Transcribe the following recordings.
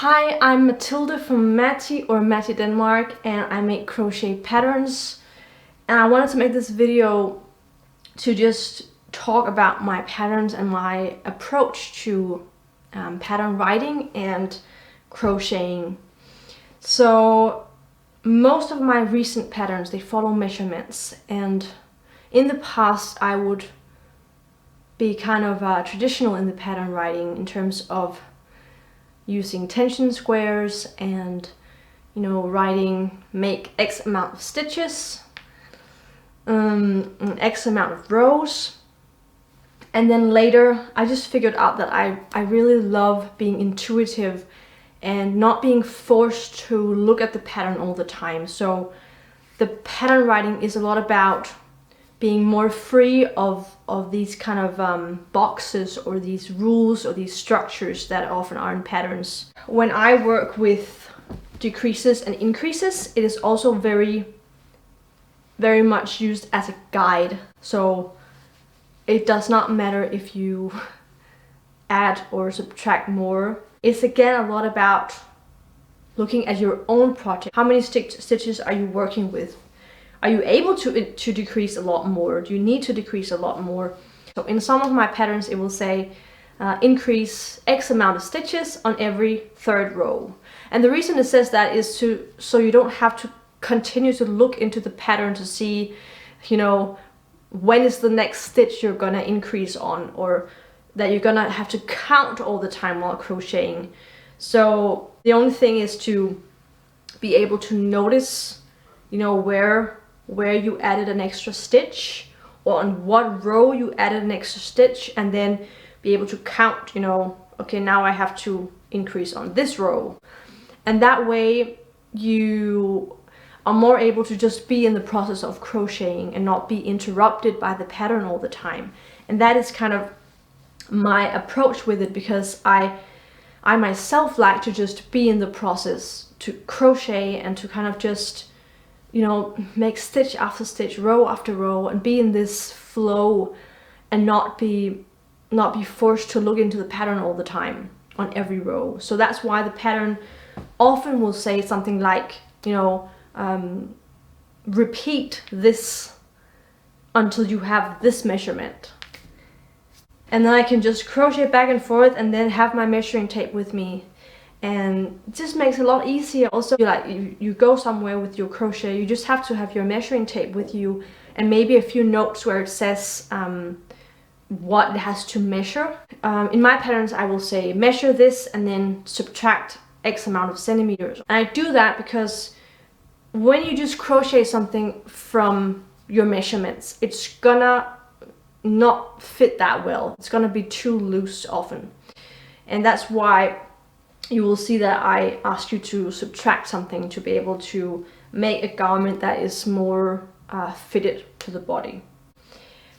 Hi, I'm Mathilde from Matty Denmark, and I make crochet patterns. And I wanted to make this video to just talk about my patterns and my approach to pattern writing and crocheting. So most of my recent patterns, they follow measurements, and in the past I would be kind of traditional in the pattern writing in terms of using tension squares and, you know, writing make X amount of stitches, X amount of rows. And then later I just figured out that I really love being intuitive and not being forced to look at the pattern all the time. So the pattern writing is a lot about being more free of these kind of boxes or these rules or these structures that often are in patterns. When I work with decreases and increases, it is also very much used as a guide. So it does not matter if you add or subtract more. It's again a lot about looking at your own project. How many stitches are you working with? Are you able to decrease a lot more? Do you need to decrease a lot more? So in some of my patterns it will say increase X amount of stitches on every third row. And the reason it says that is so you don't have to continue to look into the pattern to see, you know, when is the next stitch you're gonna increase on, or that you're gonna have to count all the time while crocheting. So the only thing is to be able to notice, you know, where you added an extra stitch, or on what row you added an extra stitch, and then be able to count, you know, okay, now I have to increase on this row. And that way you are more able to just be in the process of crocheting and not be interrupted by the pattern all the time. And that is kind of my approach with it, because I myself like to just be in the process to crochet and to kind of just, you know, make stitch after stitch, row after row, and be in this flow and not be forced to look into the pattern all the time on every row. So that's why the pattern often will say something like, you know, repeat this until you have this measurement. And then I can just crochet back and forth and then have my measuring tape with me. And it just makes it a lot easier. Also, you go somewhere with your crochet, you just have to have your measuring tape with you, and maybe a few notes where it says what it has to measure. In my patterns I will say measure this and then subtract X amount of centimeters. And I do that because when you just crochet something from your measurements, it's gonna not fit that well. It's gonna be too loose often. And that's why you will see that I ask you to subtract something to be able to make a garment that is more fitted to the body.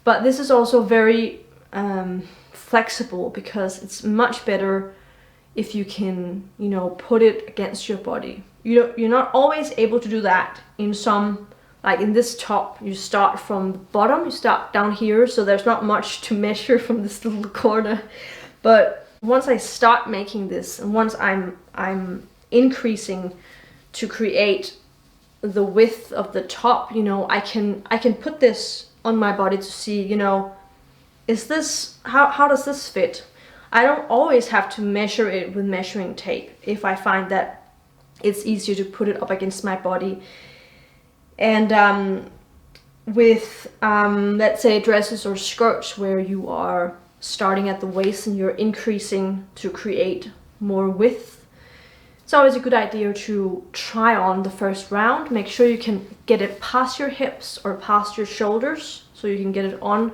But this is also very flexible, because it's much better if you can, you know, put it against your body. You're not always able to do that. In some, like in this top, you start from the bottom, you start down here, so there's not much to measure from this little corner. But once I start making this, and once I'm increasing to create the width of the top, you know, I can put this on my body to see, you know, is this, how does this fit? I don't always have to measure it with measuring tape if I find that it's easier to put it up against my body. And with let's say dresses or skirts where you are starting at the waist and you're increasing to create more width, it's always a good idea to try on the first round. Make sure you can get it past your hips or past your shoulders, so you can get it on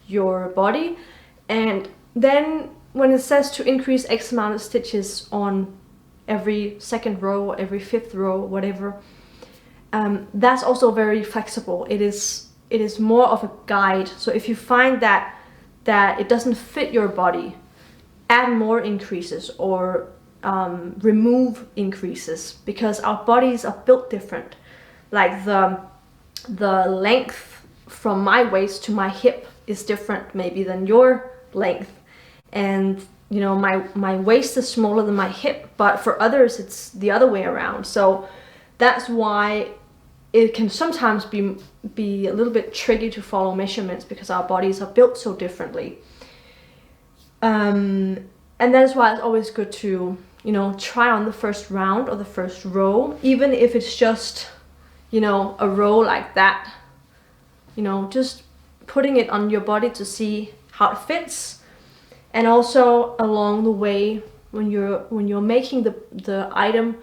your body. And then when it says to increase X amount of stitches on every second row or every fifth row, whatever, that's also very flexible. It is more of a guide. So if you find that it doesn't fit your body, add more increases or remove increases, because our bodies are built different. Like the length from my waist to my hip is different maybe than your length, and you know, my waist is smaller than my hip, but for others it's the other way around. So that's why it can sometimes be a little bit tricky to follow measurements, because our bodies are built so differently. And that is why it's always good to, you know, try on the first round or the first row, even if it's just, you know, a row like that, you know, just putting it on your body to see how it fits. And also along the way, when you're making the item,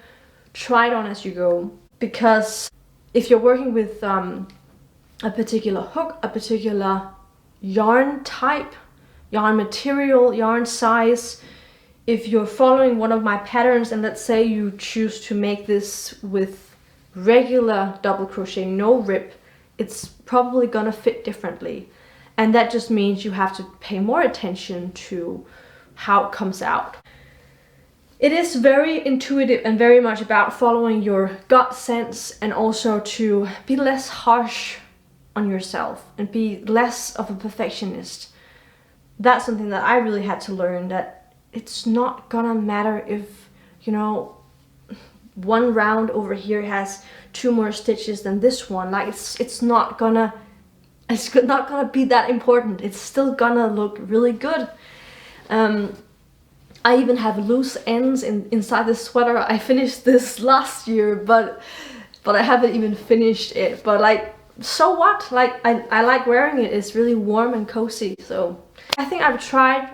try it on as you go. Because if you're working with a particular hook, a particular yarn type, yarn material, yarn size, if you're following one of my patterns, and let's say you choose to make this with regular double crochet, no rip, it's probably gonna fit differently. And that just means you have to pay more attention to how it comes out. It is very intuitive and very much about following your gut sense, and also to be less harsh on yourself and be less of a perfectionist. That's something that I really had to learn, that it's not gonna matter if, you know, one round over here has 2 more stitches than this one. Like it's not gonna be that important. It's still gonna look really good. I even have loose ends inside the sweater. I finished this last year, but I haven't even finished it. But like, so what? Like I like wearing it. It's really warm and cozy. So I think I've tried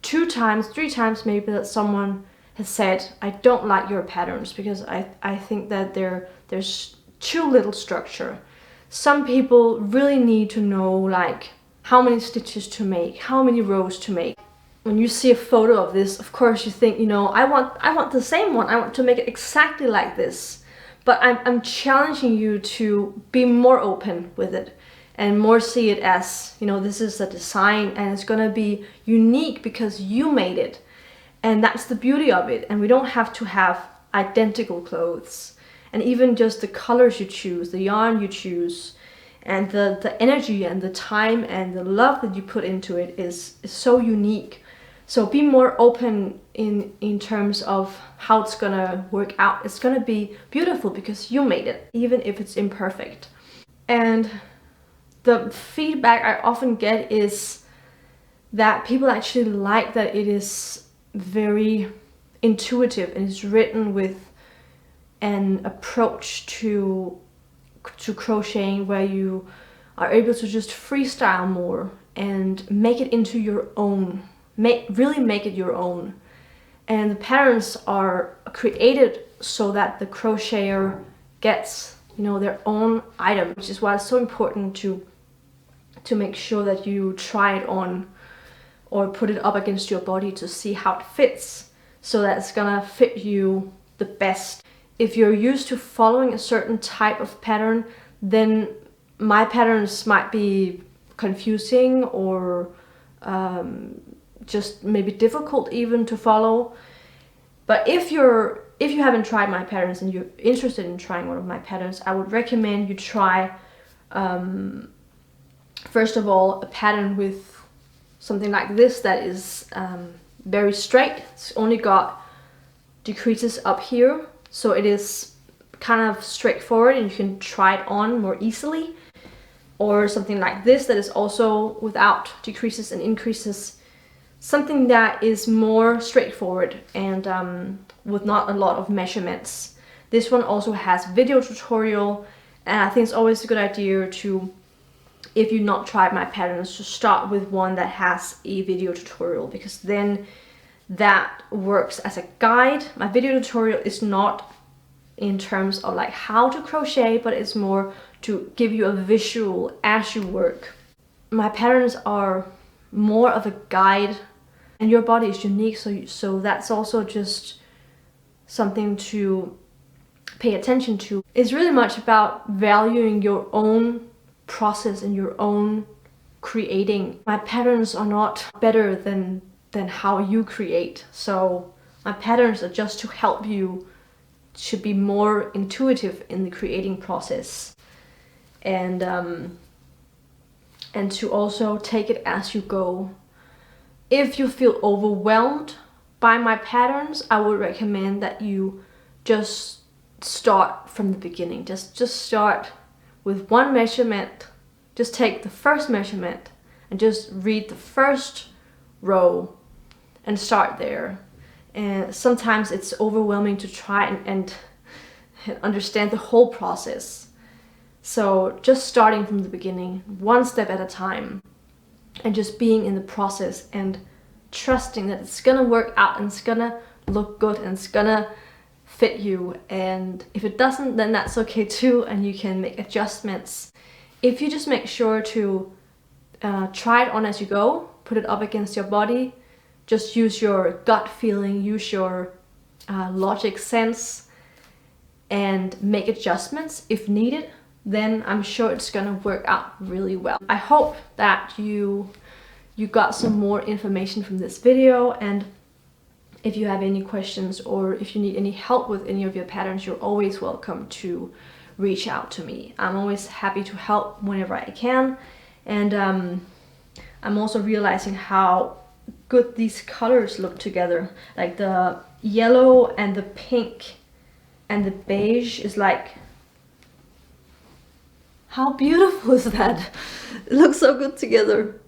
2 times, 3 times maybe, that someone has said, I don't like your patterns because I think that there's too little structure. Some people really need to know like how many stitches to make, how many rows to make. When you see a photo of this, of course you think, you know, I want the same one. I want to make it exactly like this. But I'm challenging you to be more open with it and more see it as, you know, this is a design and it's gonna be unique because you made it. And that's the beauty of it. And we don't have to have identical clothes. And even just the colors you choose, the yarn you choose, and the energy and the time and the love that you put into it is so unique. So be more open in terms of how it's gonna work out. It's gonna be beautiful because you made it, even if it's imperfect. And the feedback I often get is that people actually like that it is very intuitive and is written with an approach to crocheting where you are able to just freestyle more and make it into your own, really make it your own. And the patterns are created so that the crocheter gets, you know, their own item, which is why it's so important to make sure that you try it on or put it up against your body to see how it fits, so that it's gonna fit you the best. If you're used to following a certain type of pattern, then my patterns might be confusing or just maybe difficult even to follow. But if you haven't tried my patterns and you're interested in trying one of my patterns, I would recommend you try first of all a pattern with something like this that is very straight. It's only got decreases up here, so it is kind of straightforward and you can try it on more easily. Or something like this that is also without decreases and increases, something that is more straightforward and with not a lot of measurements. This one also has video tutorial, and I think it's always a good idea to, if you've not tried my patterns, to start with one that has a video tutorial, because then that works as a guide. My video tutorial is not in terms of like how to crochet, but it's more to give you a visual as you work. My patterns are more of a guide, and your body is unique, so that's also just something to pay attention to. It's really much about valuing your own process and your own creating. My patterns are not better than how you create, so my patterns are just to help you to be more intuitive in the creating process, and to also take it as you go. If you feel overwhelmed by my patterns, I would recommend that you just start from the beginning. Just start with one measurement. Just take the first measurement and just read the first row and start there. And sometimes it's overwhelming to try and understand the whole process. So just starting from the beginning, one step at a time, and just being in the process and trusting that it's gonna work out and it's gonna look good and it's gonna fit you. And if it doesn't, then that's okay too, and you can make adjustments. If you just make sure to try it on as you go, put it up against your body, just use your gut feeling, use your logic sense, and make adjustments if needed, then I'm sure it's gonna work out really well. I hope that you got some more information from this video, and if you have any questions or if you need any help with any of your patterns, you're always welcome to reach out to me. I'm always happy to help whenever I can. And I'm also realizing how good these colors look together. Like the yellow and the pink and the beige is like, how beautiful is that? It looks so good together.